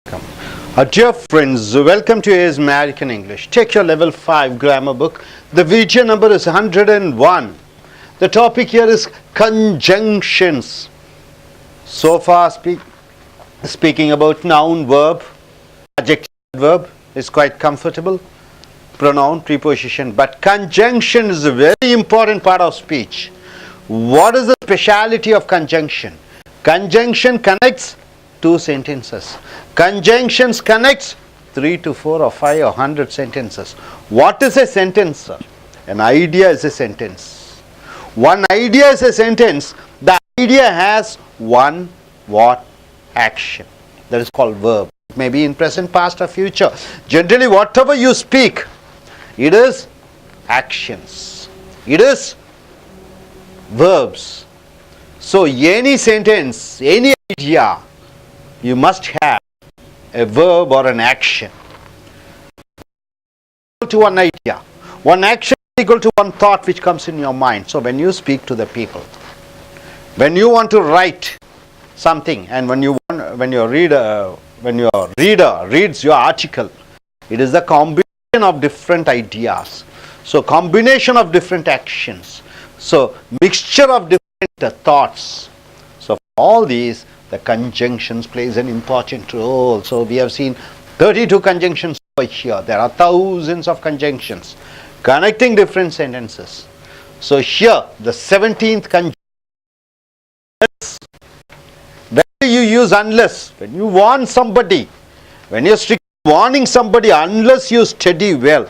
Dear friends, welcome to AS American English. Take your level 5 grammar book. The video number is 101. The topic here is conjunctions. So far speaking about noun, verb, adjective, verb is quite comfortable. Pronoun, preposition. But conjunction is a very important part of speech. What is the speciality of conjunction? Conjunction connects two sentences. Conjunctions connects 3 to 4 or 5 or 100 sentences. What is a sentence, sir? An idea is a sentence. One idea is a sentence. The idea has one what? Action. That is called verb. It may be in present, past or future. Generally, whatever you speak, it is actions. It is verbs. So any sentence, any idea, you must have a verb or an action. To one idea, one action is equal to one thought which comes in your mind. So when you speak to the people, when you want to write something, and when your reader reads your article, it is the combination of different ideas. So combination of different actions. So mixture of different thoughts. So for all these, the conjunctions plays an important role. So we have seen 32 conjunctions over here. There are thousands of conjunctions connecting different sentences. So here the 17th conjunction. When you use unless, when you warn somebody, when you're strictly warning somebody, unless you study well,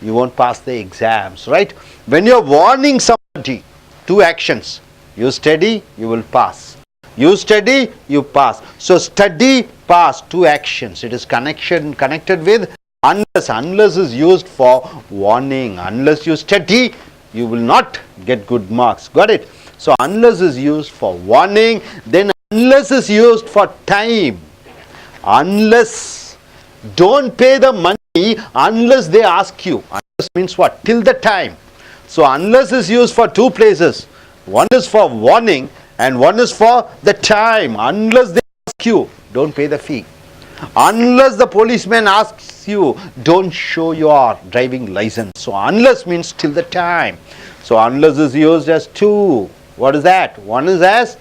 you won't pass the exams, right? When you're warning somebody, two actions, you study, you will pass. You study, you pass. So study, pass, two actions. It is connected with unless. Unless is used for warning. Unless you study, you will not get good marks. Got it? So unless is used for warning. Then unless is used for time. Unless, don't pay the money unless they ask you. Unless means what? Till the time. So unless is used for two places. One is for warning and one is for the time. Unless they ask you, don't pay the fee. Unless the policeman asks you, don't show your driving license. So unless means till the time. So unless is used as two. What is that? One is as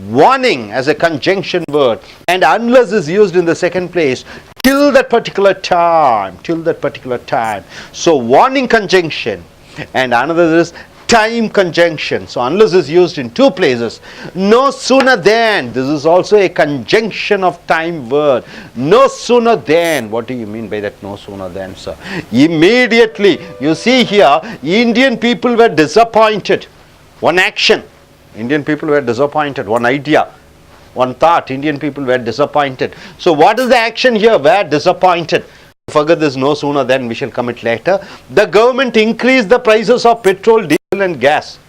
warning, as a conjunction word, and unless is used in the second place till that particular time. Till that particular time. So warning conjunction, and another is time conjunction. So unless is used in two places. No sooner than, this is also a conjunction of time word. No sooner than. What do you mean by that no sooner than, sir? Immediately. You see here, Indian people were disappointed. One action, Indian people were disappointed. One idea, one thought, Indian people were disappointed. So what is the action here? Were disappointed. Forget this no sooner than, we shall come it later. The government increased the prices of petrol, diesel and gas.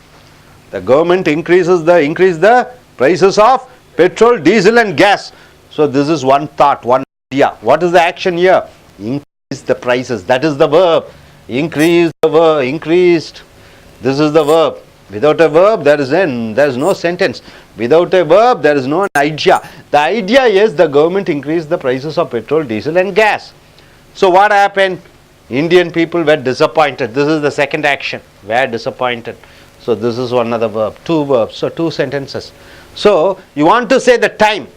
The government increased the prices of petrol, diesel and gas. So this is one thought, one idea. What is the action here? Increase the prices. That is the verb. Increase the verb. Increased. This is the verb. Without a verb, there is no sentence. Without a verb, there is no idea. The idea is the government increased the prices of petrol, diesel and gas. So what happened? Indian people were disappointed. This is the second action. Were disappointed. So this is one other verb. Two verbs. So two sentences. So you want to say the time.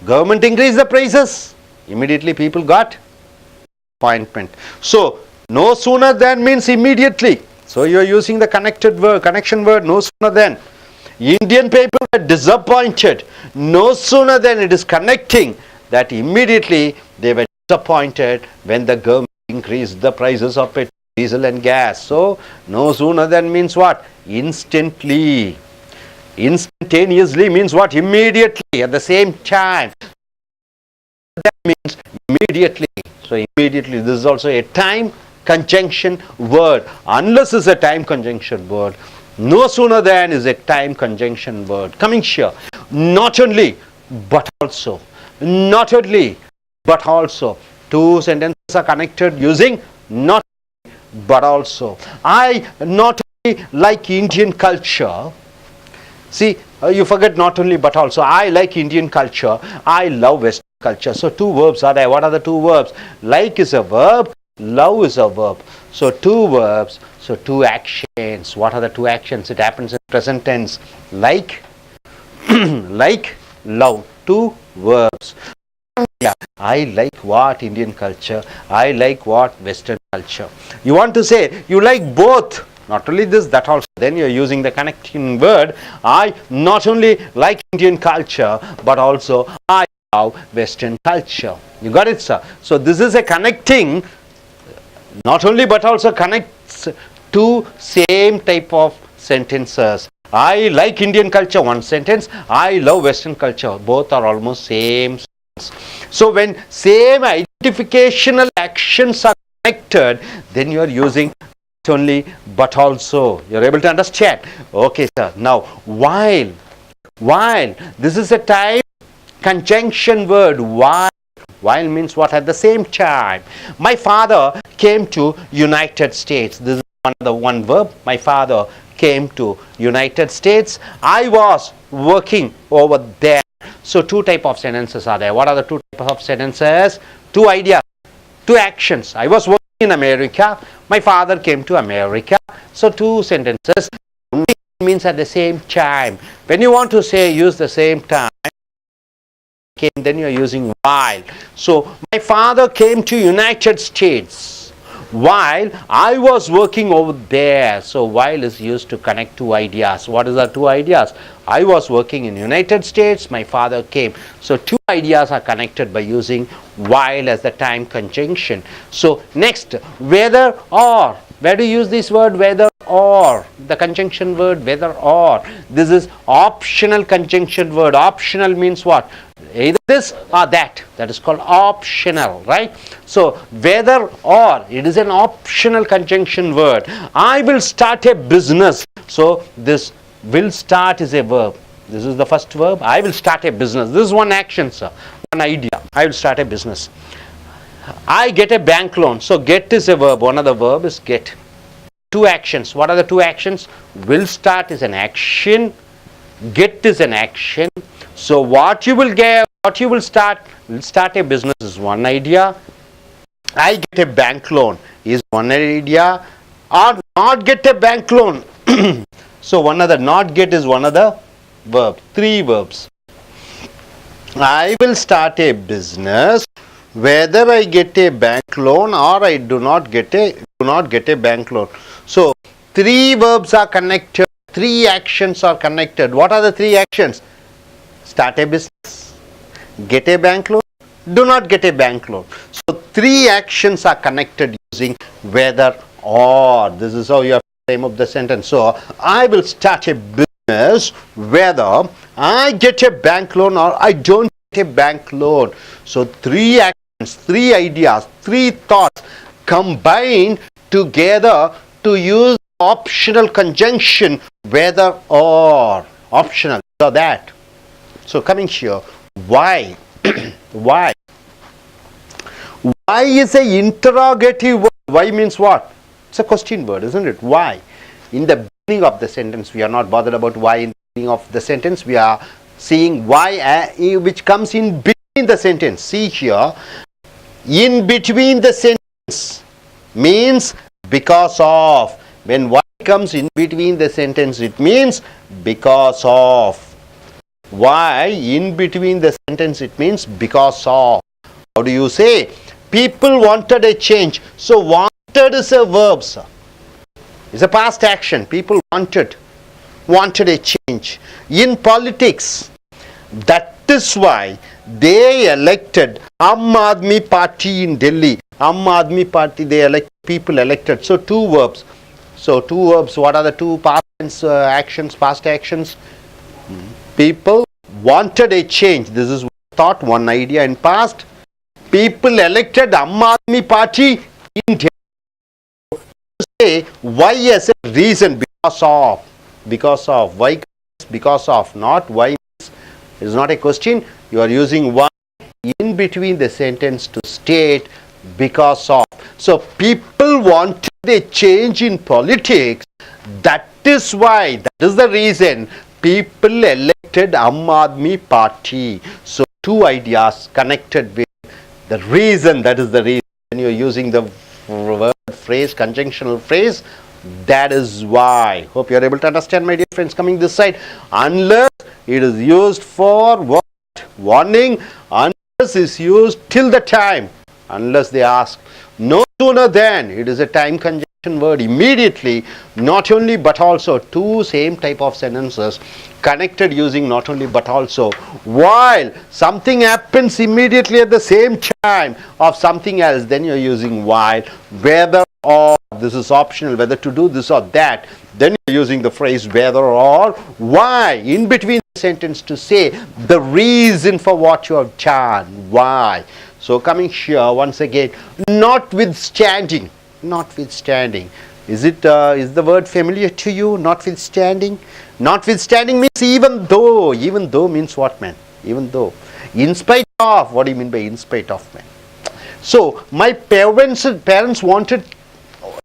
Government increased the prices. Immediately people got disappointment. So no sooner than means immediately. So you are using the connection word no sooner than. Indian people were disappointed. No sooner than, it is connecting that immediately they were disappointed when the government increased the prices of petrol, diesel and gas. So no sooner than means what? Instantly. Instantaneously means what? Immediately, at the same time. That means immediately. So immediately, this is also a time conjunction word. Unless is a time conjunction word. No sooner than is a time conjunction word. Coming here. Not only, but also. Not only, but also. Two sentences are connected using not only, but also. I not only like Indian culture. See, you forget not only but also. I like Indian culture. I love Western culture. So two verbs are there. What are the two verbs? Like is a verb, love is a verb. So two verbs, so two actions. What are the two actions? It happens in present tense. Like, like, love. Two verbs. Yeah, I like what Indian culture, I like what Western culture. You want to say you like both, not only this, that also. Then you're using the connecting word. I not only like Indian culture, but also I love Western culture. You got it, sir? So this is a connecting, not only but also connects two same type of sentences. I like Indian culture, one sentence. I love Western culture, both are almost same. So when same identificational actions are connected, then you are using not only but also. You are able to understand? Okay, sir. Now, while, this is a type conjunction word. While means what? At the same time. My father came to United States. This is one verb. My father came to United States. I was working over there. So two type of sentences are there. What are the two types of sentences? Two ideas, two actions. I was working in America. My father came to America. So two sentences. Means at the same time. When you want to say use the same time, then you are using while. So my father came to United States while I was working over there. So while is used to connect two ideas. What is the two ideas? I was working in United States, my father came. So two ideas are connected by using while as the time conjunction. So next, whether or. Where do you use this word whether or? The conjunction word whether or. This is optional conjunction word. Optional means what? Either this or that. That is called optional, right? So whether or, it is an optional conjunction word. I will start a business. So this will start is a verb. This is the first verb. I will start a business. This is one action, sir. One idea. I will start a business. I get a bank loan. So get is a verb. One of the verb is get. Two actions. What are the two actions? Will start is an action. Get is an action. So what you will get, what you will start a business is one idea. I get a bank loan is one idea. Or not get a bank loan. So one other, not get is one other verb. Three verbs. I will start a business whether I get a bank loan or I do not get a bank loan. So three verbs are connected, three actions are connected. What are the three actions? Start a business, get a bank loan, do not get a bank loan. So three actions are connected using whether or. This is how you have to frame up the sentence. So I will start a business whether I get a bank loan or I don't get a bank loan. So three actions, three ideas, three thoughts combined together to use optional conjunction whether or. Optional. So that. So coming here, why? Why? Why is a interrogative word. Why means what? It's a question word, isn't it? Why? In the beginning of the sentence, we are not bothered about why in the beginning of the sentence. We are seeing why which comes in between the sentence. See here, in between the sentence means because of. When why comes in between the sentence, it means because of. Why in between the sentence, it means because of. How do you say? People wanted a change. So wanted is a verb, sir. It's a past action. People wanted a change. In politics, that is why they elected Aam Aadmi Party in Delhi. Aam Aadmi Party, they elect people elected. So two verbs. So two verbs. What are the two past actions? Past actions. People wanted a change. This is thought, one idea in past. People elected Aam Aadmi Party in Delhi. Say why as a reason, because of. Because of. Why? Because of. Not why. It is not a question. You are using why in between the sentence to state because of. So people wanted a change in politics. That is why. That is the reason people elected Aam Aadmi Party. So two ideas connected with the reason. That is the reason. When you're using the word phrase, conjunctional phrase, that is why. Hope you're able to understand, my dear friends. Coming this side, unless it is used for what? Warning. Unless is used till the time. Unless they ask. No sooner than. It is a time conjunction word. Immediately, not only but also, two same type of sentences connected using not only but also, while something happens immediately at the same time of something else, then you're using while. Whether or, this is optional, whether to do this or that, then you're using the phrase whether or why in between the sentence to say the reason for what you have done. Why? So coming here once again, notwithstanding. Notwithstanding. Is the word familiar to you? Notwithstanding. Notwithstanding means even though. Even though means what, man? Even though. In spite of. What do you mean by in spite of, man? So my parents wanted.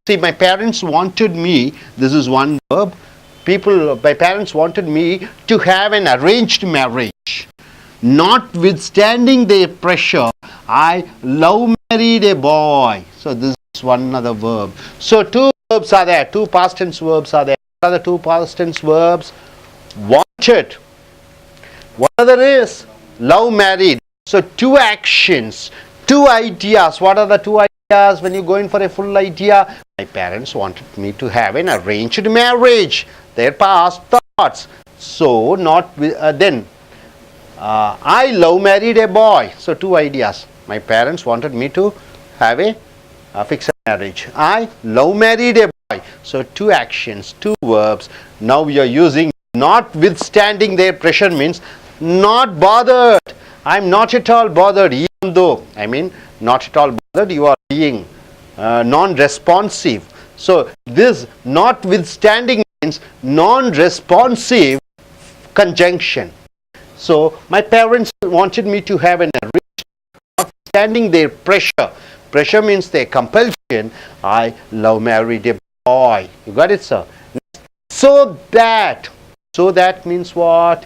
See, my parents wanted me. This is one verb. My parents wanted me to have an arranged marriage. Notwithstanding their pressure, I love married a boy. So this is one other verb. So two verbs are there. Two past tense verbs are there. What are the two past tense verbs? Wanted. What other is? Love married. So two actions, two ideas. What are the two ideas when you go in for a full idea? My parents wanted me to have an arranged marriage. Their past thoughts. So then. I love married a boy. So two ideas. My parents wanted me to have a fixed marriage. I love married a boy. So two actions, two verbs. Now we are using notwithstanding their pressure means not bothered. I'm not at all bothered, even though. I mean not at all bothered. You are being non-responsive. So this notwithstanding means non-responsive conjunction. So my parents wanted me to have an arranged, notwithstanding their pressure. Pressure means their compulsion. I love married a boy. You got it, sir? So that means what?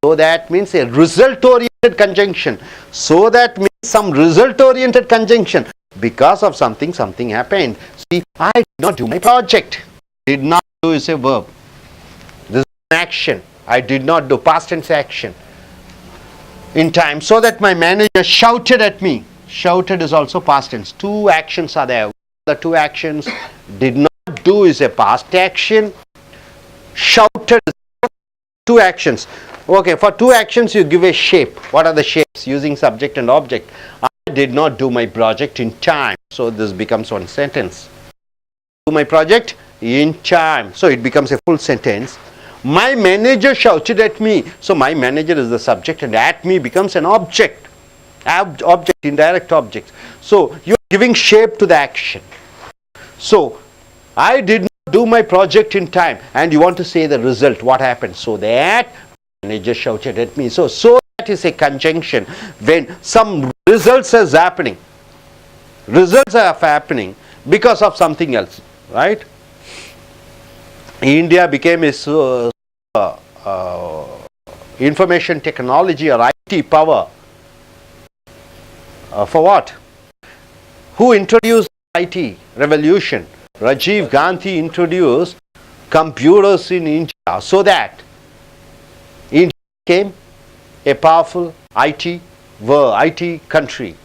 So that means a result-oriented conjunction. So that means some result-oriented conjunction. Because of something happened. See, I did not do my project. Did not do is a verb. This is an action. I did not do, past tense action. In time, so that my manager shouted at me. Shouted is also past tense. Two actions are there. The two actions. Did not do is a past action. Shouted is two actions. Okay, for two actions you give a shape. What are the shapes? Using subject and object. I did not do my project in time. So this becomes one sentence. Do my project in time. So it becomes a full sentence. My manager shouted at me. So my manager is the subject and at me becomes an object. Object, indirect object. So you are giving shape to the action. So I did not do my project in time and you want to say the result. What happened? So that manager shouted at me. So that is a conjunction when some results is happening. Results are happening because of something else. Right? India became a information technology or IT power. For what? Who introduced IT revolution? Rajiv Gandhi introduced computers in India so that India became a powerful IT country,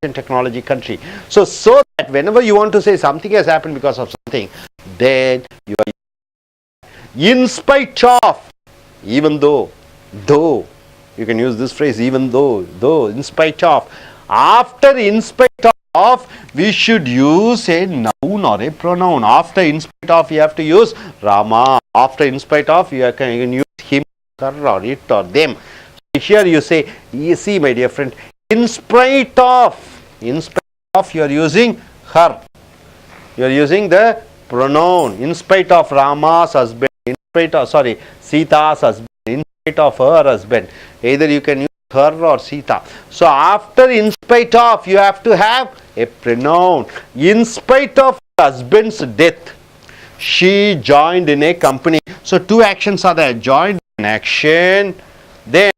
technology country. So that whenever you want to say something has happened because of something, then you are in spite of, even though, you can use this phrase even though, in spite of. After in spite of, we should use a noun or a pronoun. After in spite of, you have to use Rama. After in spite of, you can use him, her or it or them. So here you say, you see my dear friend, in spite of, you are using her. You are using the pronoun. In spite of Rama's husband. Sita's husband, in spite of her husband. Either you can use her or Sita. So after in spite of, you have to have a pronoun. In spite of husband's death, she joined in a company. So two actions are there. Joined in action, then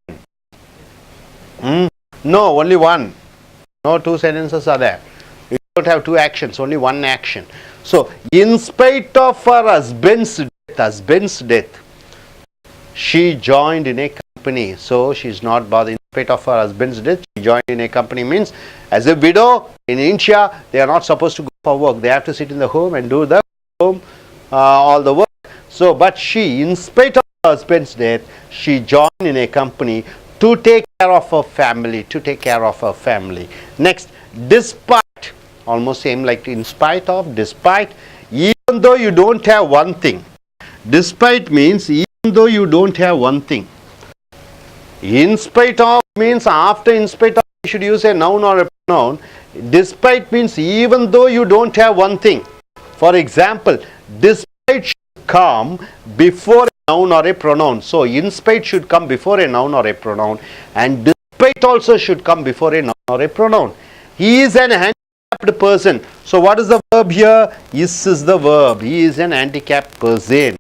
No, only one. No two sentences are there. You don't have two actions, only one action. So, in spite of her husband's death, she joined in a company. So, she is not bothered. In spite of her husband's death, she joined in a company means as a widow in India, they are not supposed to go for work. They have to sit in the home and do the home, all the work. So, but she, in spite of her husband's death, she joined in a company to take care of her family, Next, despite, almost same like in spite of, despite, even though you don't have one thing. Despite means even though you don't have one thing. In spite of means after in spite of, you should use a noun or a pronoun. Despite means even though you don't have one thing. For example, despite should come before a noun or a pronoun. So, in spite should come before a noun or a pronoun, and despite also should come before a noun or a pronoun. He is an handicapped person. So, what is the verb here? Is the verb. He is an handicapped person.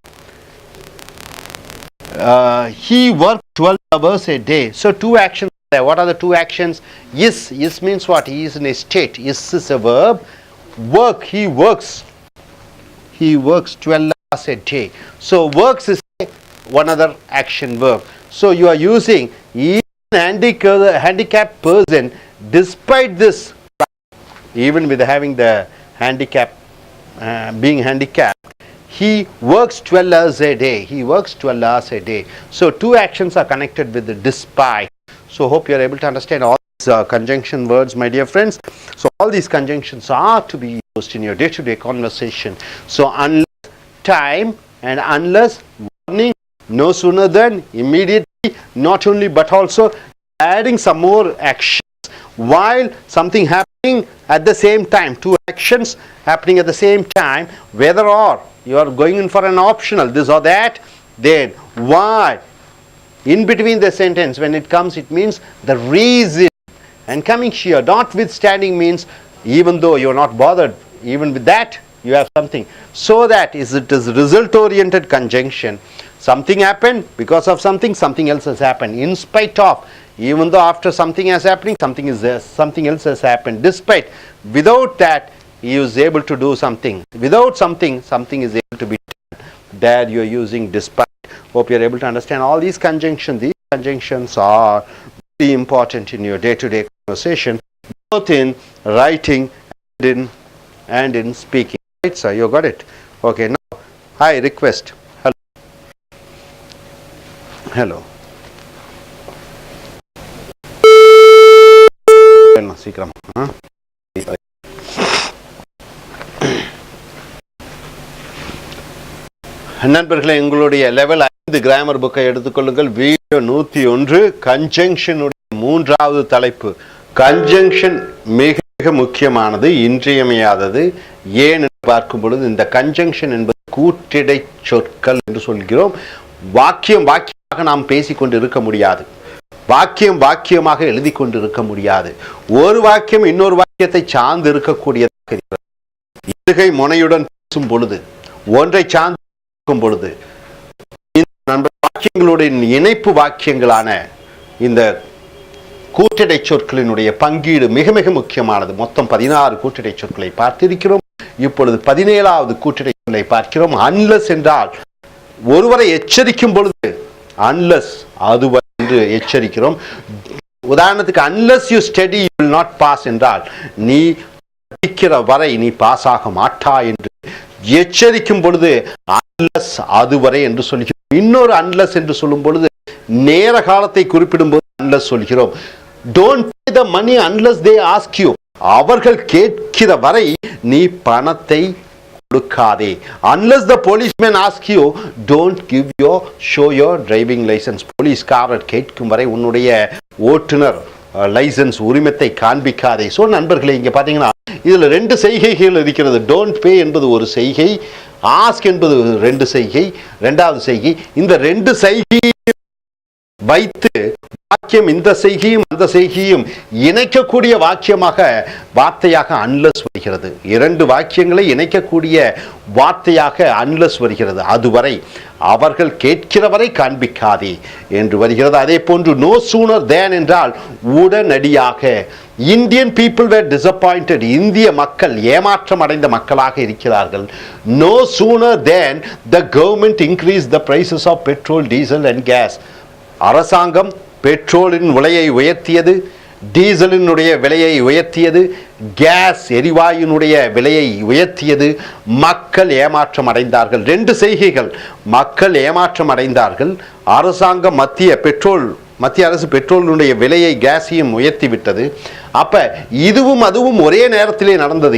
He worked 12 hours a day. So, two actions there. What are the two actions? Is means what? He is in a state. Is a verb. Work, he works 12 hours a day. So, works is one other action verb. So, you are using even handicapped person, despite this, even with having the handicap, being handicapped, he works 12 hours a day. So, two actions are connected with the despite. So, hope you are able to understand all these conjunction words, my dear friends. So, all these conjunctions are to be used in your day-to-day conversation. So, unless time and unless warning, no sooner than, immediately, not only but also adding some more actions while something happening at the same time. Two actions happening at the same time, whether or you are going in for an optional this or that, then why in between the sentence when it comes, it means the reason, and coming here notwithstanding means even though you are not bothered, even with that you have something. So that it is result oriented conjunction. Something happened, because of something else has happened. In spite of, even though after something has happened, something else has happened. Despite, without that, he is able to do something. Without something is able to be done. There you are using despite. Hope you are able to understand all these conjunctions. These conjunctions are very important in your day-to-day conversation, both in writing and in speaking. Right, sir? You got it? Okay. Now, I request. Hello. சீக்கிரம் நண்பர்களே, எங்களுடைய level 5 grammar புக்கை எடுத்துக்கொள்ளுங்கள். Video 101 கன்ஜங்ஷனுடைய 3வது தலைப்பு. Conjunction மிக மிக முக்கியமானது, இன்றியமையாதது. ஏன் என்று பார்க்கும் பொழுது இந்த கன்ஜங்ஷன் என்பது கூட்டிடை சொற்கள் என்று சொல்கிறோம். வாக்கியமாக நாம் பேசிக்கொண்டு இருக்க முடியாது. வாக்கியமாக எழுதி கொண்டு இருக்க முடியாது. ஒரு வாக்கியம் இன்னொரு வாக்கியத்தை சார்ந்து இருக்கக்கூடியதாக இருக்கிறது. இருகை முனையுடன் பேசும் பொழுது, ஒன்றை சார்ந்து இருக்கும் பொழுது, வாக்கியங்களுடைய இணைப்பு வாக்கியங்களான இந்த கூட்டிடை சொற்களினுடைய பங்கீடு மிக மிக முக்கியமானது. மொத்தம் 16 கூட்டிடை சொற்களை பார்த்திருக்கிறோம். இப்பொழுது 17வது கூட்டிடை சொல்லை பார்க்கிறோம். அன்லஸ் என்றால் ஒருவரை எச்சரிக்கும் பொழுது, அன்லஸ் அதுவரை என்று எச்சரிக்கிறோம். உதாரணத்துக்கு unless you study you will not pass என்றால் நீ படிக்கிற வரை நீ பாஸ் ஆக மாட்டாய் என்று எச்சரிக்கும் பொழுது unless அதுவரை என்று சொல்கிறோம். இன்னொரு unless என்று சொல்லும் பொழுது நேர காலத்தை குறிப்பிடும் போது unless சொல்கிறோம். don't pay the money unless they ask you. அவர்கள் கேட்கிற வரை நீ பணத்தை கொடுக்காதே. Unless the policeman ask you, don't show your driving license. போலீஸ்காரர் கேட்கும் வரை உன்னுடைய ஓட்டுநர் லைசன்ஸ் உரிமத்தை காண்பிக்காதே. ஸோ நண்பர்களே, இங்கே பார்த்தீங்கன்னா இதில் 2 செய்கைகள் இருக்கிறது. டோன்ட் பே என்பது ஒரு செய்கை, ஆஸ்க் என்பது 2 செய்கை, 2வது செய்கை. இந்த 2 செய்கை வைத்து வாக்கியம் இந்த செய்கையும் அந்த செய்கையும் இணைக்கக்கூடிய வார்த்தையாக அன்லஸ் வருகிறது. இரண்டு வாக்கியங்களை இணைக்கக்கூடிய வார்த்தையாக அன்லஸ் வருகிறது. அதுவரை அவர்கள் கேட்கிறவரை காண்பிக்காதே என்று வருகிறது. அதே போன்று நோ சூனர் தேன் என்றால் உடனடியாக. Indian people were disappointed. இந்திய மக்கள் ஏமாற்றம் அடைந்த மக்களாக இருக்கிறார்கள். No sooner than the government increase the prices of petrol, diesel and gas. அரசாங்கம் பெட்ரோலின் விலையை உயர்த்தியது, டீசலினுடைய விலையை உயர்த்தியது, கேஸ் எரிவாயுனுடைய விலையை உயர்த்தியது. மக்கள் ஏமாற்றம் அடைந்தார்கள். ரெண்டு செய்கைகள். மக்கள் ஏமாற்றம் அடைந்தார்கள். அரசாங்கம் மத்திய அரசு பெட்ரோலினுடைய விலையை, கேஸையும் உயர்த்தி விட்டது. அப்ப இதுவும் அதுவும் ஒரே நேரத்திலே நடந்தது.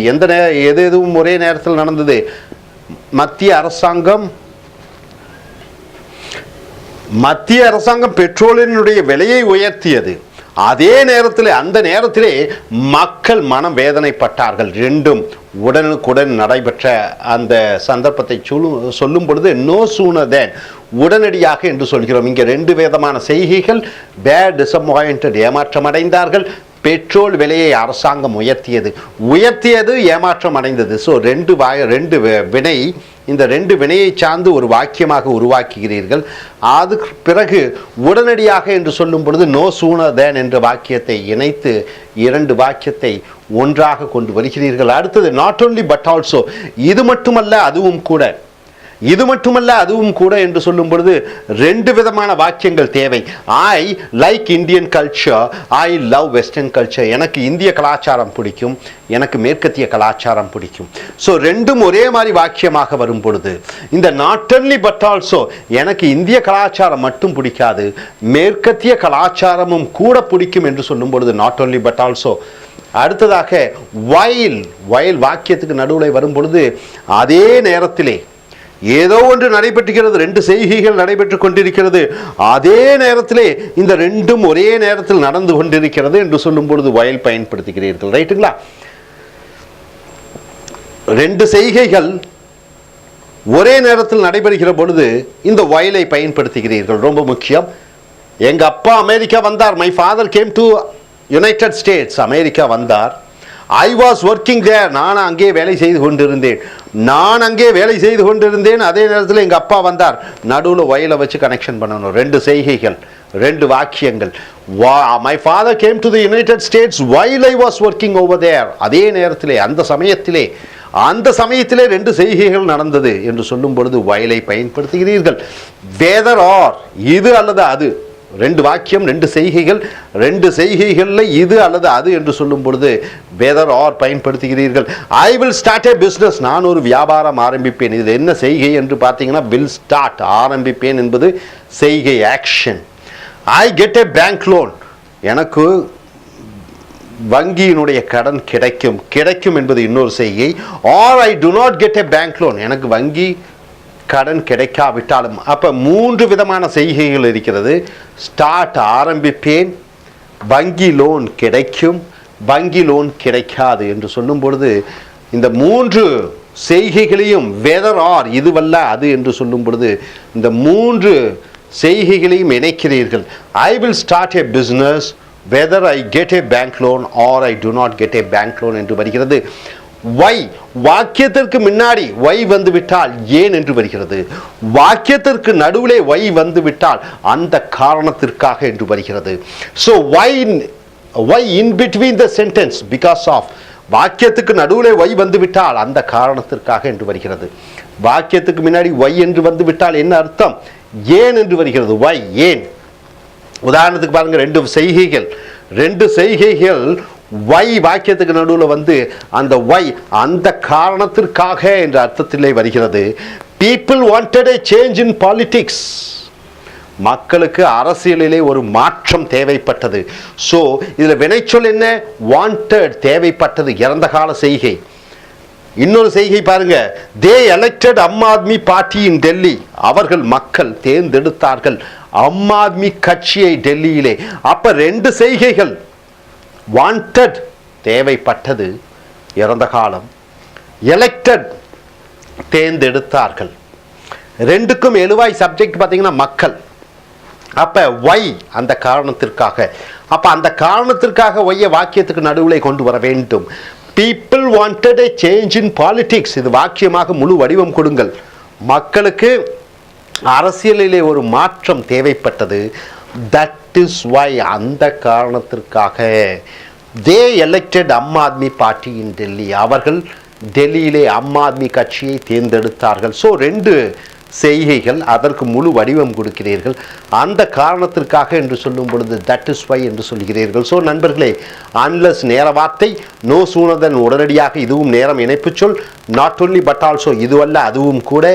எதுவும் ஒரே நேரத்தில் நடந்தது. மத்திய அரசாங்கம் பெட்ரோலினுடைய விலையை உயர்த்தியது. அதே நேரத்தில் அந்த நேரத்திலே மக்கள் மனம் வேதனைப்பட்டார்கள். ரெண்டும் உடனுக்குடன் நடைபெற்ற அந்த சந்தர்ப்பத்தை சொல்லும் பொழுது நோ சூனர் தேன், உடனடியாக என்று சொல்கிறோம். இங்கே ரெண்டு விதமான செய்கைகள். வேர் டிசப்பாயிண்டட், ஏமாற்றம் அடைந்தார்கள். பெட்ரோல் விலையை அரசாங்கம் உயர்த்தியது ஏமாற்றம் அடைந்தது. ஸோ ரெண்டு வினை, இந்த ரெண்டு வினையை சார்ந்து ஒரு வாக்கியமாக உருவாக்குகிறீர்கள். அதுக்கு பிறகு உடனடியாக என்று சொல்லும் பொழுது நோ சூனர் தேன் என்ற வாக்கியத்தை இணைத்து இரண்டு வாக்கியத்தை ஒன்றாக கொண்டு வருகிறீர்கள். அடுத்தது நாட் ஓன்லி பட் ஆல்சோ, இது மட்டுமல்ல அதுவும் கூட என்று சொல்லும் பொழுது ரெண்டு விதமான வாக்கியங்கள் தேவை. I like Indian culture, I love western culture. எனக்கு இந்திய கலாச்சாரம் பிடிக்கும், எனக்கு மேற்கத்திய கலாச்சாரம் பிடிக்கும். ஸோ ரெண்டும் ஒரே மாதிரி வாக்கியமாக வரும் பொழுது இந்த நாட் ஒன்லி பட் ஆல்சோ, எனக்கு இந்திய கலாச்சாரம் மட்டும் பிடிக்காது, மேற்கத்திய கலாச்சாரமும் கூட பிடிக்கும் என்று சொல்லும் பொழுது நாட் ஒன்லி பட் ஆல்சோ. அடுத்ததாக வைல் வாக்கியத்துக்கு நடுவில் வரும் பொழுது அதே நேரத்திலே ஏதோ ஒன்று நடைபெற்றுகிறது, ரெண்டு செய்கைகள் நடைபெற்றுக் கொண்டிருக்கிறது. அதே நேரத்திலே இந்த ரெண்டும் ஒரே நேரத்தில் நடந்து கொண்டிருக்கிறது என்று சொல்லும் பொழுது வயல் பயன்படுத்துகிறீர்கள். ரைட்டுங்களா? ரெண்டு செய்கைகள் ஒரே நேரத்தில் நடைபெறுகிற பொழுது இந்த வயலை பயன்படுத்துகிறீர்கள். ரொம்ப முக்கியம். எங்க அப்பா அமெரிக்கா வந்தார். My father came to United States. America வந்தார். I was working there. நான் அங்கே வேலை செய்து கொண்டிருந்தேன். அதே நேரத்தில் எங்கள் அப்பா வந்தார். நடுவில் வயலை வச்சு கனெக்ஷன் பண்ணணும். ரெண்டு செய்கைகள், ரெண்டு வாக்கியங்கள். My father came to the United States while I was working over there. அதே நேரத்திலே அந்த சமயத்திலே ரெண்டு செய்கைகள் நடந்தது என்று சொல்லும் பொழுது வயலை பயன்படுத்துகிறீர்கள். வேதர் ஆர், இது அல்லது அது. ரெண்டு வாக்கியம், ரெண்டு செய்கைகள்ல இது அல்லது அது என்று சொல்லும் பொழுது வெதர் ஆர் பயன்படுத்துகிறீர்கள். ஐ வில் ஸ்டார்ட் ஏ பிஸ்னஸ், நான் ஒரு வியாபாரம் ஆரம்பிப்பேன். இது என்ன செய்கை என்று பார்த்தீங்கன்னா வில் ஸ்டார்ட், ஆரம்பிப்பேன் என்பது செய்கை, action. I get a bank loan, எனக்கு வங்கியினுடைய கடன் கிடைக்கும் என்பது இன்னொரு செய்கை. Or I do not get a bank loan, எனக்கு வங்கி கடன் கிடைக்காவிட்டாலும். அப்ப மூன்று விதமான செய்கைகள் இருக்கிறது. ஸ்டார்ட், ஆரம்பிப்பேன், வங்கி லோன் கிடைக்கும், வங்கி லோன் கிடைக்காது என்று சொல்லும் பொழுது இந்த மூன்று செய்கைகளையும் வெதர் ஆர், இதுவல்ல அது என்று சொல்லும் பொழுது இந்த மூன்று செய்கைகளையும் இணைக்கிறீர்கள். I will start a business whether I get a bank loan or I do not get a bank loan என்று வருகிறது. வை, வாக்கியத்திற்கு முன்னாடி வை வந்து விட்டால் ஏன் என்று வருகிறது. வாக்கியத்திற்கு நடுவிலே வை வந்து விட்டால் அந்த காரணத்திற்காக என்று வருகிறது. So why in between the sentence because of, வாக்கியத்துக்கு நடுவிலே வை வந்து விட்டால் அந்த காரணத்திற்காக என்று வருகிறது. வாக்கியத்துக்கு முன்னாடி வை என்று வந்து விட்டால் என்ன அர்த்தம்? ஏன் என்று வருகிறது. வை, ஏன். உதாரணத்துக்கு பாருங்க, ரெண்டு செய்கைகள் வை வாக்கியத்துக்கு நடுவில் வந்து அந்த வை அந்த காரணத்திற்காக என்ற அர்த்தத்திலே வருகிறது. People wanted a change in politics, மக்களுக்கு அரசியலிலே ஒரு மாற்றம் தேவைப்பட்டது. ஸோ இதில் வினைச்சொல் என்ன? வாண்டட், தேவைப்பட்டது, இறந்த கால செய்கை. இன்னொரு செய்கை பாருங்க, they elected Aam Aadmi party in Delhi, அவர்கள் மக்கள் தேர்ந்தெடுத்தார்கள் அம் ஆத்மி கட்சியை டெல்லியிலே. அப்ப ரெண்டு செய்கைகள். வாண்டட், தேவைப்பட்டது, இறந்த காலம். எலெக்டட், தேர்ந்தெடுத்தார்கள். ரெண்டுக்கும் எழுவாய் சப்ஜெக்ட் பார்த்தீங்கன்னா மக்கள். அப்போ ஒய் அந்த காரணத்திற்காக, அப்போ அந்த காரணத்திற்காக ஒய்யை வாக்கியத்துக்கு நடுவில் கொண்டு வர வேண்டும். People wanted a change in politics, இது வாக்கியமாக முழு வடிவம் கொடுங்கள். மக்களுக்கு அரசியலிலே ஒரு மாற்றம் தேவைப்பட்டது. தட் இஸ் ஒய், அந்த காரணத்திற்காக தே elected Aam Aadmi party in Delhi, அவர்கள் டெல்லியிலே ஆம் ஆத்மி கட்சியை தேர்ந்தெடுத்தார்கள். ஸோ 2 செய்கைகள், அதற்கு முழு வடிவம் கொடுக்கிறீர்கள். அந்த காரணத்திற்காக என்று சொல்லும் பொழுது தட் இஸ் வை என்று சொல்கிறீர்கள். ஸோ நண்பர்களே, அன்லஸ் நேர வார்த்தை, நோ சூனதன் உடனடியாக இதுவும் நேரம் இணைப்பு சொல், நாட் ஒன்லி பட் ஆல்சோ இதுவல்ல அதுவும் கூட,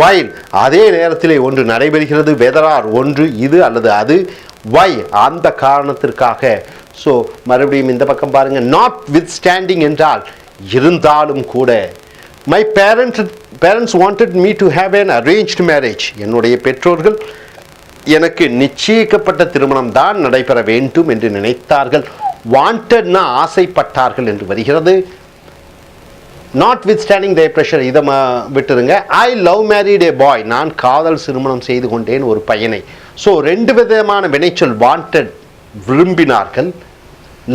வைல் அதே நேரத்திலே ஒன்று நடைபெறுகிறது, வெதரார் ஒன்று இது அல்லது அது, வை அந்த காரணத்திற்காக. ஸோ மறுபடியும் இந்த பக்கம் பாருங்க, நாட் வித் ஸ்டாண்டிங் என்றால் இருந்தாலும் கூட. My parents wanted me to have an arranged marriage, என்னுடைய பெற்றோர்கள் எனக்கு நிச்சயிக்கப்பட்ட திருமணம் தான் நடைபெற வேண்டும் என்று நினைத்தார்கள். வாண்டட்னா ஆசைப்பட்டார்கள் என்று வருகிறது. Not with standing their pressure, இதை விட்டுருங்க. ஐ லவ் மேரிட் a பாய், நான் காதல் திருமணம் செய்து கொண்டேன் ஒரு பையனை. ஸோ 2 விதமான வினைச்சொல், வாண்டட் விரும்பினார்கள்,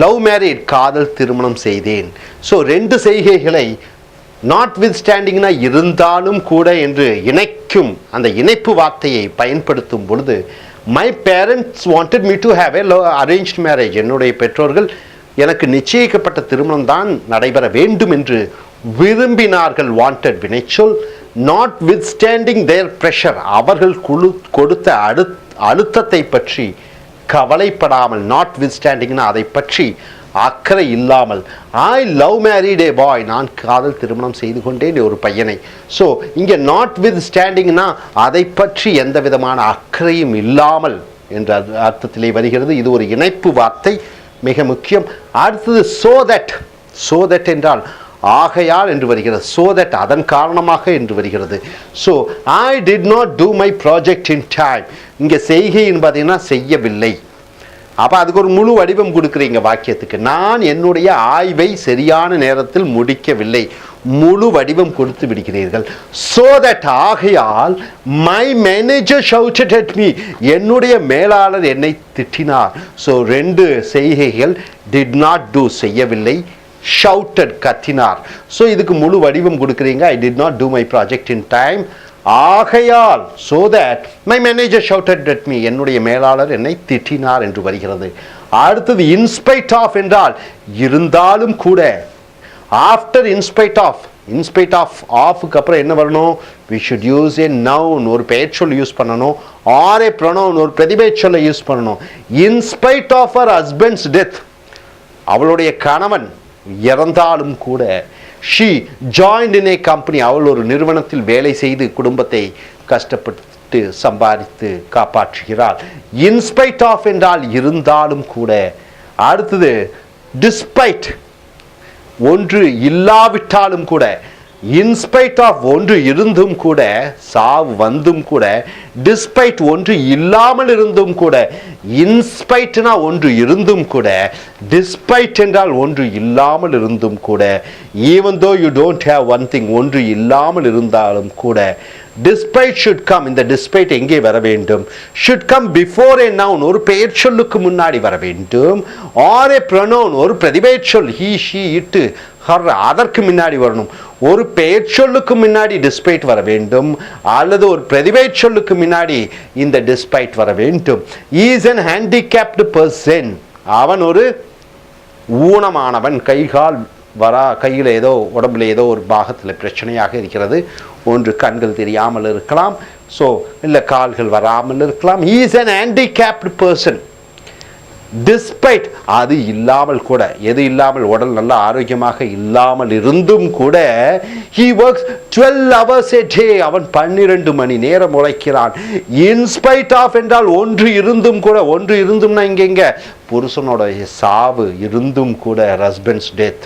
லவ் மேரிட் காதல் திருமணம் செய்தேன். ஸோ 2 செய்கைகளை நாட் வித் ஸ்டாண்டிங்னா இருந்தாலும் கூட என்று இணைக்கும் அந்த இணைப்பு வார்த்தையை பயன்படுத்தும் பொழுது, my parents wanted me to have A arranged marriage, என்னுடைய பெற்றோர்கள் எனக்கு நிச்சயிக்கப்பட்ட திருமணம் தான் நடைபெற வேண்டும் என்று விரும்பினார்கள், வாண்டட் வினைச்சொல். Notwithstanding their pressure, அவர்கள் கொடுத்த அழுத்தத்தை பற்றி கவலைப்படாமல், நாட் வித் ஸ்டாண்டிங்னா அதை பற்றி அக்கறை இல்லாமல், ஐ லவ் மேரிட் ஏ பாய், நான் காதல் திருமணம் செய்து கொண்டேன் ஒரு பையனை. ஸோ இங்கே நாட் வித் ஸ்டாண்டிங்னா அதை பற்றி எந்த விதமான அக்கறையும் இல்லாமல் என்ற அர்த்தத்திலே வருகிறது. இது ஒரு இணைப்பு வார்த்தை, மிக முக்கியம். அடுத்தது so that என்றால் ஆகையால் என்று வருகிறது, so that அதன் காரணமாக என்று வருகிறது. So I did not do my project in time, இங்கே செய்கைன்னு பார்த்தீங்கன்னா செய்யவில்லை. அப்போ அதுக்கு ஒரு முழு வடிவம் கொடுக்குறீங்க வாக்கியத்துக்கு. நான் என்னுடைய ஆய்வை சரியான நேரத்தில் முடிக்கவில்லை, முழு வடிவம் கொடுத்து விடுகிறீர்கள். so that ஆகையால் my manager shouted at me, என்னுடைய மேலாளர் என்னை திட்டினார். ஸோ 2 செய்கைகள், did not do செய்யவில்லை, shouted கத்தினார். ஸோ இதுக்கு முழு வடிவம் கொடுக்குறீங்க. I did not do my project in time, ஆகையால் so that my manager shouted at me, என்னுடைய மேலாளர் என்னை திட்டினார் என்று வருகிறது. அடுத்தது in spite of என்றால் இருந்தாலும் கூட. after in spite of ஆஃப்க்கு அப்புறம் என்ன வரணும்? we should use a noun, ஒரு பெயர்ச்சொல் யூஸ் பண்ணணும், or a pronoun, ஒரு பிரதிபெயர்ச்சொல்லை யூஸ் பண்ணணும். in spite of her husband's death, அவளுடைய கணவன் இறந்தாலும் கூட. she joined in a company, அவள் ஒரு நிறுவனத்தில் வேலை செய்து குடும்பத்தை கஷ்டப்பட்டு சம்பாதித்து காப்பாற்றுகிறாள். in spite of என்றால் இருந்தாலும் கூட. அடுத்தது despite, ஒன்று இல்லாவிட்டாலும் கூட. in spite of ஒன்று இருந்தும் கூட, சாவு வந்தும் கூட. despite ஒன்று இல்லாமல் இருந்தும் கூட. in spiteனா ஒன்று இருந்தும் கூட, despite என்றால் ஒன்று இல்லாமல் இருந்தும் கூட. even though you don't have one thing, ஒன்று இல்லாமல் இருந்தாலும் கூட. despite should come, இந்த despite எங்கே வர வேண்டும்? should come before a noun, ஒரு பெயர் சொல்லுக்கு முன்னாடி வர வேண்டும். or a pronoun, ஒரு பிரதிபெயர்ச்சொல், he she it her அதற்கு முன்னாடி வரணும். ஒரு பெயர் சொல்லுக்கு முன்னாடி despite வர வேண்டும், அல்லது ஒரு பிரதிபெயர்ச்சொல்லுக்கு முன்னாடி இந்த despite வர வேண்டும். he is an handicapped person, அவன் ஒரு ஊனமானவன், கையில் ஏதோ உடம்புல ஏதோ ஒரு பாகத்தில் பிரச்சனையாக இருக்கிறது. ஒன்று கண்கள் தெரியாமல் இருக்கலாம், ஸோ இல்லை கால்கள் வராமல் இருக்கலாம். he is an handicapped person. despite அது இல்லாமல் கூட, எது இல்லாமல்? உடல் நல்ல ஆரோக்கியமாக இல்லாமல் இருந்தும் கூட. he works 12 hours a day, அவன் 12 மணி நேரம் உழைக்கிறான். in spite of என்றால் ஒன்று இருந்தும் கூட. ஒன்று இருந்தும்னா இங்க புருஷனோட சாவு இருந்தும் கூட, husband's death.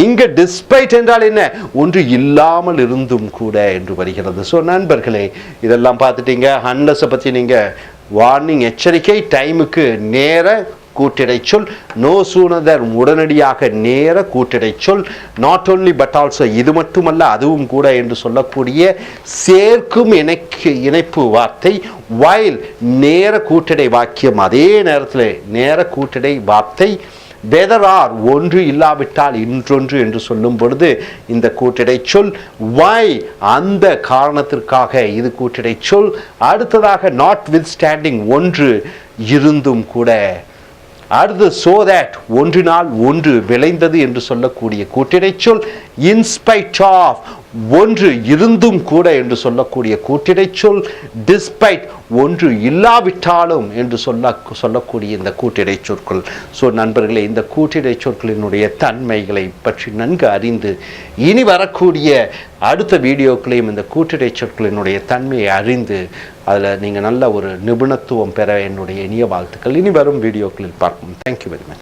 இங்க despite என்றால் என்ன? ஒன்று இல்லாமல் இருந்தும் கூட என்று வருகிறது. ஸோ நண்பர்களே, இதெல்லாம் பார்த்துட்டீங்க. அன்லஸை பற்றி நீங்கள் வார்னிங், எச்சரிக்கை, டைமுக்கு நேர கூட்டிடை சொல். நோ சூனதர் உடனடியாக நேர கூட்டிடை சொல். நாட் ஓன்லி பட் ஆல்சோ இது மட்டுமல்ல அதுவும் கூட என்று சொல்லக்கூடிய சேர்க்கும் இணைப்பு வார்த்தை. while நேர கூட்டிடை வாக்கியம், அதே நேரத்தில் நேர கூட்டிடை வார்த்தை. whether or ஒன்று இல்லாவிட்டால் இன்னொன்று என்று சொல்லும் பொழுது இந்த கூட்டிடை சொல். why அந்த காரணத்திற்காக இது கூட்டிடை சொல். அடுத்ததாக notwithstanding ஒன்று இருந்தும் கூட. அடுத்து so that ஒன்றினால் ஒன்று விளைந்தது என்று சொல்லக்கூடிய கூட்டிடை சொல். in spite of ஒன்று இருந்தும் கூட என்று சொல்லக்கூடிய கூட்டிடை சொல். despite ஒன்று இல்லாவிட்டாலும் என்று சொல்லக்கூடிய இந்த கூட்டிடை சொற்கள். ஸோ நண்பர்களே, இந்த கூட்டிடை சொற்களினுடைய தன்மைகளை பற்றி நன்கு அறிந்து இனி வரக்கூடிய அடுத்த வீடியோக்களையும் இந்த கூட்டிடை சொற்களினுடைய தன்மையை அறிந்து அதில் நீங்கள் நல்ல ஒரு நிபுணத்துவம் பெற என்னுடைய இனிய வாழ்த்துக்கள். இனி வரும் வீடியோக்களில் பார்ப்போம். Thank you very much.